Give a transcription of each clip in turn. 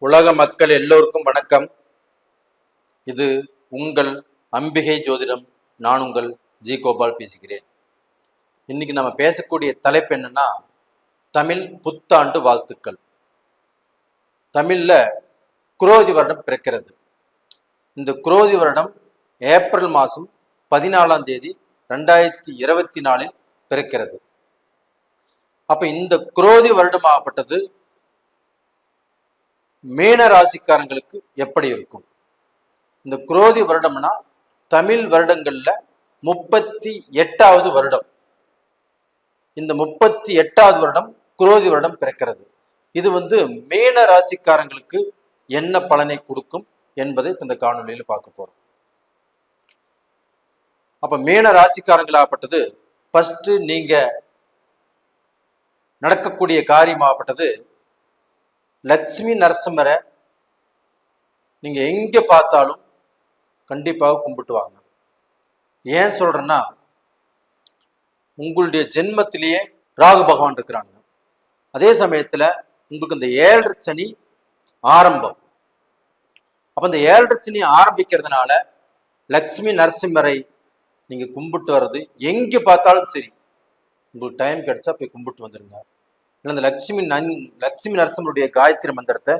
உலக மக்கள் எல்லோருக்கும் வணக்கம். இது உங்கள் அம்பிகை ஜோதிடம். நான் உங்கள் ஜி கோபால் பேசுகிறேன். இன்னைக்கு நம்ம பேசக்கூடிய தலைப்பு என்னன்னா, தமிழ் புத்தாண்டு வாழ்த்துக்கள். தமிழ்ல குரோதி வருடம் பிறக்கிறது. இந்த குரோதி வருடம் ஏப்ரல் மாதம் 14ஆம் தேதி 2024 பிறக்கிறது. அப்ப இந்த குரோதி வருடமாகப்பட்டது மீன ராசிக்காரங்களுக்கு எப்படி இருக்கும்? இந்த குரோதி வருடம்னா தமிழ் வருடங்கள்ல 38வது வருடம். இந்த 38வது வருடம் குரோதி வருடம் பிறக்கிறது. இது மீன ராசிக்காரங்களுக்கு என்ன பலனை கொடுக்கும் என்பதை இந்த காணொலியில பார்க்க போறோம். அப்ப மீன ராசிக்காரங்களாகப்பட்டது ஃபர்ஸ்ட் நீங்க நடக்கக்கூடிய காரியமாகப்பட்டது லட்சுமி நரசிம்மரை நீங்க எங்க பார்த்தாலும் கண்டிப்பாக கும்பிட்டு வாங்க. ஏன் சொல்றேன்னா, உங்களுடைய ஜென்மத்திலேயே ராகு பகவான் இருக்கிறாங்க. அதே சமயத்துல உங்களுக்கு இந்த 7.5 சனி ஆரம்பம். அப்ப இந்த 7.5 சனி ஆரம்பிக்கிறதுனால லட்சுமி நரசிம்மரை நீங்க கும்பிட்டு வர்றது எங்க பார்த்தாலும் சரி, உங்களுக்கு டைம் கிடைச்சா போய் கும்பிட்டு வந்துருங்க. இல்லை இந்த லட்சுமி நரசிம்மருடைய காயத்ரி மந்திரத்தை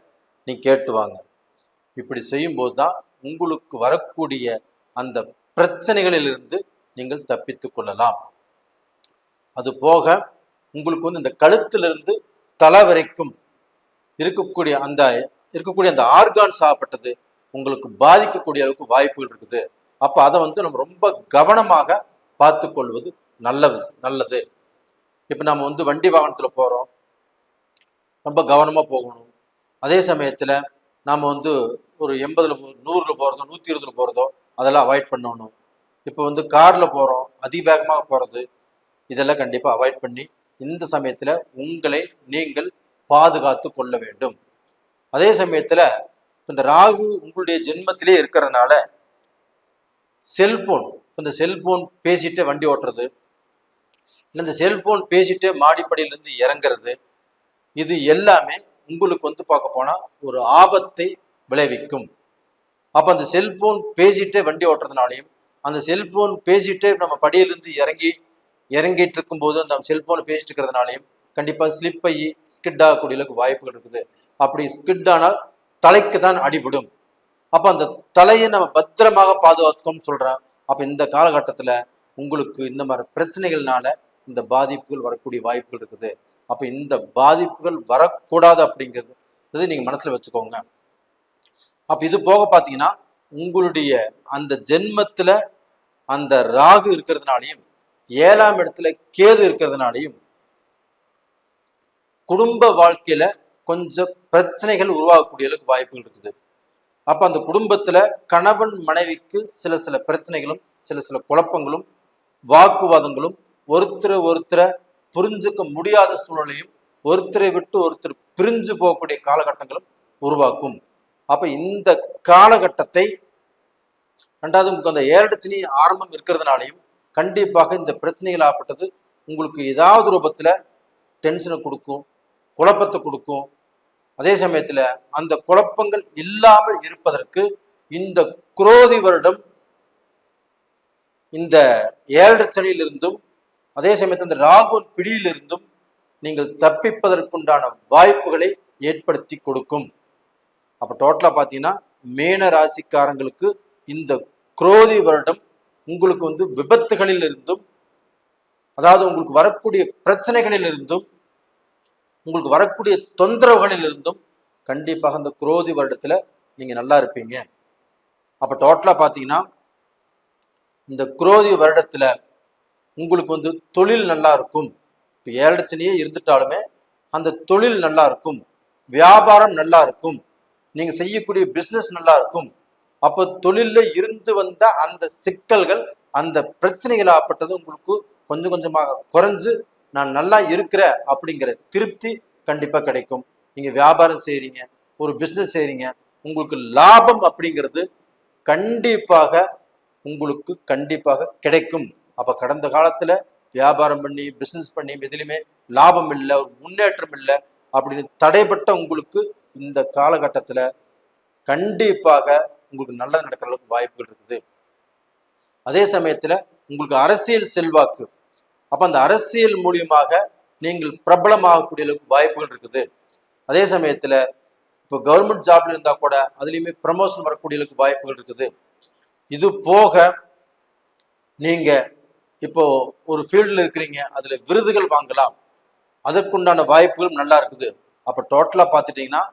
நீங்க கேட்டு வாங்க. இப்படி செய்யும்போது தான் உங்களுக்கு வரக்கூடிய அந்த பிரச்சனைகளிலிருந்து நீங்கள் தப்பித்துக் கொள்ளலாம். அது போக உங்களுக்கு இந்த கழுத்திலிருந்து தலை வரைக்கும் இருக்கக்கூடிய அந்த ஆர்கான்ஸ் ஆகப்பட்டது உங்களுக்கு பாதிக்கக்கூடிய அளவுக்கு வாய்ப்புகள் இருக்குது. அப்ப அதை நம்ம ரொம்ப கவனமாக பார்த்து கொள்வது நல்லது. இப்ப நம்ம வண்டி வாகனத்துல போறோம், ரொம்ப கவனமா போகணும். அதே சமயத்துல நாம ஒரு 80ல 100ல போறதோ 120ல போறதோ அதெல்லாம் அவாய்ட் பண்ணணும். இப்போ கார்ல போறோம், அதிவேகமாக போறது, இதெல்லாம் கண்டிப்பா அவாய்ட் பண்ணி இந்த சமயத்துல உங்களை நீங்கள் பாதுகாத்து கொள்ள வேண்டும். அதே சமயத்துல இந்த ராகு உங்களுடைய ஜென்மத்திலே இருக்கிறதுனால செல்போன், இந்த செல்போன் பேசிட்டு வண்டி ஓட்டுறது, இல்லை இந்த செல்போன் பேசிட்டு மாடிப்படியிலிருந்து இறங்குறது, இது எல்லாமே உங்களுக்கு பார்க்க போனா ஒரு ஆபத்தை விளைவிக்கும். அப்ப அந்த செல்போன் பேசிட்டே வண்டி ஓட்டுறதுனாலையும், அந்த செல்போன் பேசிட்டே நம்ம படியிலிருந்து இறங்கிட்டு இருக்கும் போது அந்த செல்போனை பேசிட்டு இருக்கிறதுனாலையும் கண்டிப்பா ஸ்லிப் ஆகி ஸ்கிட் ஆகக்கூடிய அளவுக்கு வாய்ப்புகள் இருக்குது. அப்படி ஸ்கிட் ஆனால் தலைக்கு தான் அடிபடும். அப்ப அந்த தலையை நம்ம பத்திரமாக பாதுகாத்துக்கோம்னு சொல்றேன். அப்ப இந்த காலகட்டத்துல உங்களுக்கு இந்த மாதிரி பிரச்சனைகள்னால இந்த பாதிப்புகள் வரக்கூடிய வாய்ப்புகள் இருக்குது. அப்ப இந்த பாதிப்புகள் வரக்கூடாது அப்படிங்கிறது நீங்க மனசுல வச்சுக்கோங்க. அப்ப இது போக பாத்தீங்கன்னா, உங்களுடைய அந்த ஜென்மத்துல அந்த ராகு இருக்கிறதுனாலையும் 7ஆம் இடத்துல கேது இருக்கிறதுனாலையும் குடும்ப வாழ்க்கையில கொஞ்சம் பிரச்சனைகள் உருவாகக்கூடிய அளவுக்கு வாய்ப்புகள் இருக்குது. அப்ப அந்த குடும்பத்துல கணவன் மனைவிக்கு சில பிரச்சனைகளும் சில குழப்பங்களும் வாக்குவாதங்களும் ஒருத்தரை புரிஞ்சுக்க முடியாத சூழ்நிலையும் ஒருத்தரை விட்டு ஒருத்தர் பிரிஞ்சு போகக்கூடிய காலகட்டங்களும் உருவாக்கும். அப்ப இந்த காலகட்டத்தை ரெண்டாவது உங்களுக்கு அந்த 7.5 சனி ஆரம்பம் இருக்கிறதுனாலையும் கண்டிப்பாக இந்த பிரச்சனைகள் ஆகப்பட்டது உங்களுக்கு ஏதாவது ரூபத்துல டென்ஷனை கொடுக்கும், குழப்பத்தை கொடுக்கும். அதே சமயத்துல அந்த குழப்பங்கள் இல்லாமல் இருப்பதற்கு இந்த குரோதி வருடம் இந்த 7.5 சனியிலிருந்தும் அதே சமயத்தில் இந்த ராகு பிடியிலிருந்தும் நீங்கள் தப்பிப்பதற்குண்டான வாய்ப்புகளை ஏற்படுத்தி கொடுக்கும். அப்ப டோட்டலா பாத்தீங்கன்னா மீன ராசிக்காரங்களுக்கு இந்த குரோதி வருடம் உங்களுக்கு விபத்துகளில் இருந்தும், அதாவது உங்களுக்கு வரக்கூடிய பிரச்சனைகளில் இருந்தும், உங்களுக்கு வரக்கூடிய தொந்தரவுகளில் இருந்தும் கண்டிப்பாக இந்த குரோதி வருடத்துல நீங்க நல்லா இருப்பீங்க. அப்ப டோட்டலா பாத்தீங்கன்னா இந்த குரோதி வருடத்துல உங்களுக்கு தொழில் நல்லா இருக்கும். இப்போ 7.5 சனியே இருந்துட்டாலுமே அந்த தொழில் நல்லா இருக்கும், வியாபாரம் நல்லா இருக்கும், நீங்க செய்யக்கூடிய பிசினஸ் நல்லா இருக்கும். அப்போ தொழில இருந்து வந்த அந்த சிக்கல்கள் அந்த பிரச்சனைகள் ஆப்பட்டது உங்களுக்கு கொஞ்சம் கொஞ்சமாக குறைஞ்சு நான் நல்லா இருக்கிறேன் அப்படிங்கிற திருப்தி கண்டிப்பா கிடைக்கும். நீங்க வியாபாரம் செய்யறீங்க, ஒரு பிசினஸ் செய்யறீங்க, உங்களுக்கு லாபம் அப்படிங்கிறது உங்களுக்கு கண்டிப்பாக கிடைக்கும். அப்ப கடந்த காலத்துல வியாபாரம் பண்ணி பிசினஸ் பண்ணி எதுலையுமே லாபம் இல்லை, ஒரு முன்னேற்றம் இல்லை அப்படின்னு தடைப்பட்ட உங்களுக்கு இந்த காலகட்டத்தில் கண்டிப்பாக உங்களுக்கு நல்லது நடக்கிற அளவுக்கு வாய்ப்புகள் இருக்குது. அதே சமயத்தில் உங்களுக்கு அரசியல் செல்வாக்கு, அப்போ அந்த அரசியல் மூலியமாக நீங்கள் பிரபலமாகக்கூடிய அளவுக்கு வாய்ப்புகள் இருக்குது. அதே சமயத்தில் இப்போ கவர்மெண்ட் ஜாப்ல இருந்தால் கூட அதுலேயுமே ப்ரமோஷன் வரக்கூடிய அளவுக்கு வாய்ப்புகள் இருக்குது. இது போக நீங்க இப்போ ஒரு ஃபீல்டில் இருக்கிறீங்க, அதுல விருதுகள் வாங்கலாம், அதற்குண்டான வாய்ப்புகளும் நல்லா இருக்குது. அப்போ டோட்டலா பார்த்துட்டீங்கன்னா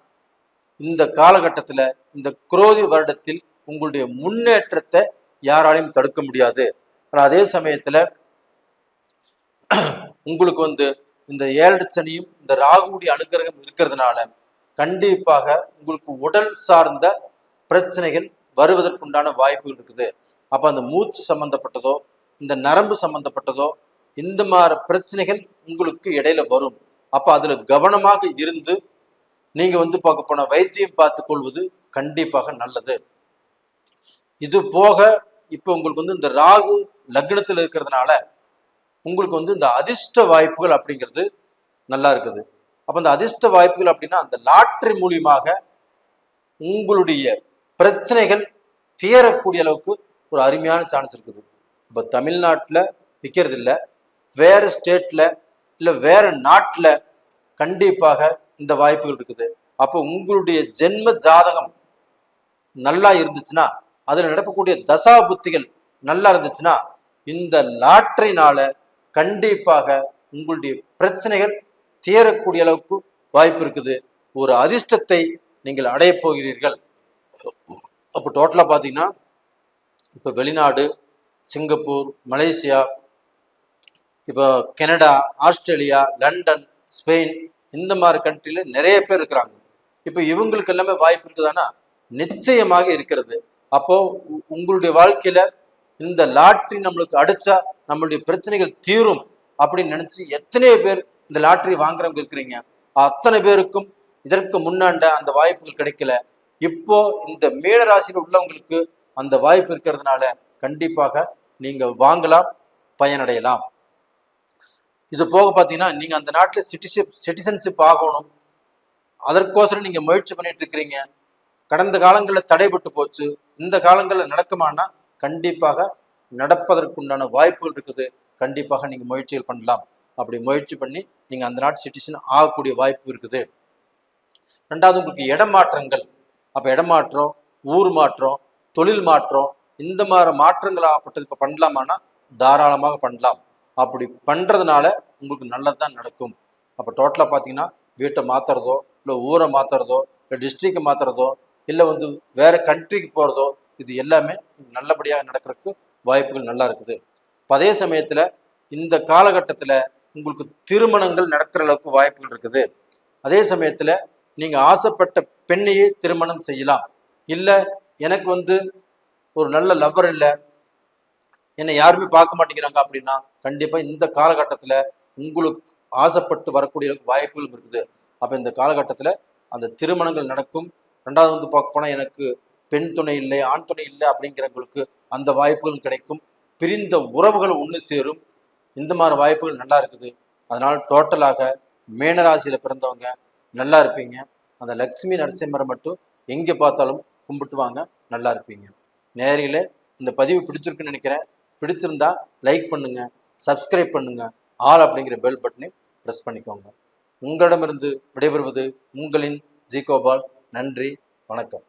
இந்த காலகட்டத்தில் இந்த குரோதி வருடத்தில் உங்களுடைய முன்னேற்றத்தை யாராலையும் தடுக்க முடியாது. அதே சமயத்துல உங்களுக்கு இந்த 7 சனியும் இந்த ராகுடைய அனுகிரகம் இருக்கிறதுனால கண்டிப்பாக உங்களுக்கு உடல் சார்ந்த பிரச்சனைகள் வருவதற்குண்டான வாய்ப்புகள் இருக்குது. அப்ப அந்த மூச்சு சம்பந்தப்பட்டதோ இந்த நரம்பு சம்பந்தப்பட்டதோ இந்த மாதிரி பிரச்சனைகள் உங்களுக்கு இடையில வரும். அப்ப அதுல கவனமாக இருந்து நீங்க பார்க்க போன வைத்தியம் பார்த்து கொள்வது கண்டிப்பாக நல்லது. இது போக இப்ப உங்களுக்கு இந்த ராகு லக்னத்தில் இருக்கிறதுனால உங்களுக்கு இந்த அதிர்ஷ்ட வாய்ப்புகள் அப்படிங்கிறது நல்லா இருக்குது. அப்ப அந்த அதிர்ஷ்ட வாய்ப்புகள் அப்படின்னா அந்த லாட்டரி மூலியமாக உங்களுடைய பிரச்சனைகள் தீரக்கூடிய அளவுக்கு ஒரு அருமையான சான்ஸ் இருக்குது. இப்ப தமிழ்நாட்டில் விற்கிறது இல்லை, வேற ஸ்டேட்ல இல்லை வேற நாட்டில் கண்டிப்பாக இந்த வாய்ப்புகள் இருக்குது. அப்போ உங்களுடைய ஜென்ம ஜாதகம் நல்லா இருந்துச்சுன்னா, அதுல நடக்கக்கூடிய தசா புத்திகள் நல்லா இருந்துச்சுன்னா, இந்த லாட்டரினால கண்டிப்பாக உங்களுடைய பிரச்சனைகள் தீரக்கூடிய அளவுக்கு வாய்ப்பு இருக்குது. ஒரு அதிர்ஷ்டத்தை நீங்கள் அடைய போகிறீர்கள். அப்போ டோட்டலா பார்த்தீங்கன்னா இப்போ வெளிநாடு, சிங்கப்பூர், மலேசியா, இப்போ கனடா, ஆஸ்திரேலியா, லண்டன், ஸ்பெயின், இந்த மாதிரி கண்ட்ரில நிறைய பேர் இருக்கிறாங்க. இப்போ இவங்களுக்கு எல்லாமே வாய்ப்பு இருக்குதானா? நிச்சயமாக இருக்கிறது. அப்போ உங்களுடைய வாழ்க்கையில இந்த லாட்டரி நம்மளுக்கு அடிச்சா நம்மளுடைய பிரச்சனைகள் தீரும் அப்படின்னு நினைச்சு எத்தனை பேர் இந்த லாட்டரி வாங்குறவங்க இருக்கிறீங்க. அத்தனை பேருக்கும் இதற்கு முன்னாண்ட அந்த வாய்ப்புகள் கிடைக்கல. இப்போ இந்த மீன ராசியில் உள்ளவங்களுக்கு அந்த வாய்ப்பு இருக்கிறதுனால கண்டிப்பாக நீங்க வாங்கலாம், பயனடையலாம். இது போக பார்த்தீங்கன்னா நீங்க அந்த நாட்டில் சிட்டிசன்ஷிப் ஆகணும், அதற்கோசரம் நீங்க முயற்சி பண்ணிட்டு இருக்கிறீங்க. கடந்த காலங்களில் தடைபட்டு போச்சு, இந்த காலங்களில் நடக்குமானா கண்டிப்பாக நடப்பதற்குண்டான வாய்ப்புகள் இருக்குது. கண்டிப்பாக நீங்க முயற்சிகள் பண்ணலாம். அப்படி முயற்சி பண்ணி நீங்க அந்த நாட்டு சிட்டிசன் ஆகக்கூடிய வாய்ப்பு இருக்குது. ரெண்டாவது உங்களுக்கு இடமாற்றங்கள். அப்ப இடமாற்றம், ஊர் மாற்றம், தொழில் மாற்றம், இந்த மாதிரி மாற்றங்கள் ஆகப்பட்டது இப்ப பண்ணலாமான்னா தாராளமாக பண்ணலாம். அப்படி பண்றதுனால உங்களுக்கு நல்லதுதான் நடக்கும். அப்ப டோட்டலா பாத்தீங்கன்னா வீட்டை மாத்துறதோ இல்லை ஊரை மாத்துறதோ இல்லை டிஸ்ட்ரிக்டை மாத்துறதோ இல்லை வேற கண்ட்ரிக்கு போறதோ இது எல்லாமே நல்லபடியாக நடக்கிறதுக்கு வாய்ப்புகள் நல்லா இருக்குது. அதே சமயத்துல இந்த காலகட்டத்துல உங்களுக்கு திருமணங்கள் நடக்கிற அளவுக்கு வாய்ப்புகள் இருக்குது. அதே சமயத்துல நீங்க ஆசைப்பட்ட பெண்ணையே திருமணம் செய்யலாம். இல்ல எனக்கு ஒரு நல்ல லவ்வர் இல்லை, என்னை யாருமே பார்க்க மாட்டேங்கிறாங்க அப்படின்னா கண்டிப்பா இந்த காலகட்டத்துல உங்களுக்கு ஆசைப்பட்டு வரக்கூடிய வாய்ப்புகளும் இருக்குது. அப்ப இந்த காலகட்டத்துல அந்த திருமணங்கள் நடக்கும். ரெண்டாவது பார்க்க போனா எனக்கு பெண் துணை இல்லை, ஆண் துணை இல்லை அப்படிங்கிறவங்களுக்கு அந்த வாய்ப்புகள் கிடைக்கும். பிரிந்த உறவுகள் ஒன்று சேரும். இந்த மாதிரி வாய்ப்புகள் நல்லா இருக்குது. அதனால டோட்டலாக மேனராசியில பிறந்தவங்க நல்லா இருப்பீங்க. அந்த லக்ஷ்மி நரசிம்மரை மட்டும் எங்கே பார்த்தாலும் கும்பிட்டு வாங்க, நல்லா இருப்பீங்க. நேரில் இந்த பதிவு பிடிச்சிருக்குன்னு நினைக்கிறேன். பிடிச்சிருந்தா லைக் பண்ணுங்க, சப்ஸ்கிரைப் பண்ணுங்க, ஆல் அப்படிங்கிற பெல் பட்டனை ப்ரெஸ் பண்ணிக்கோங்க. உங்களிடமிருந்து விடைபெறுவது உங்களின் ஜி கோபால். நன்றி, வணக்கம்.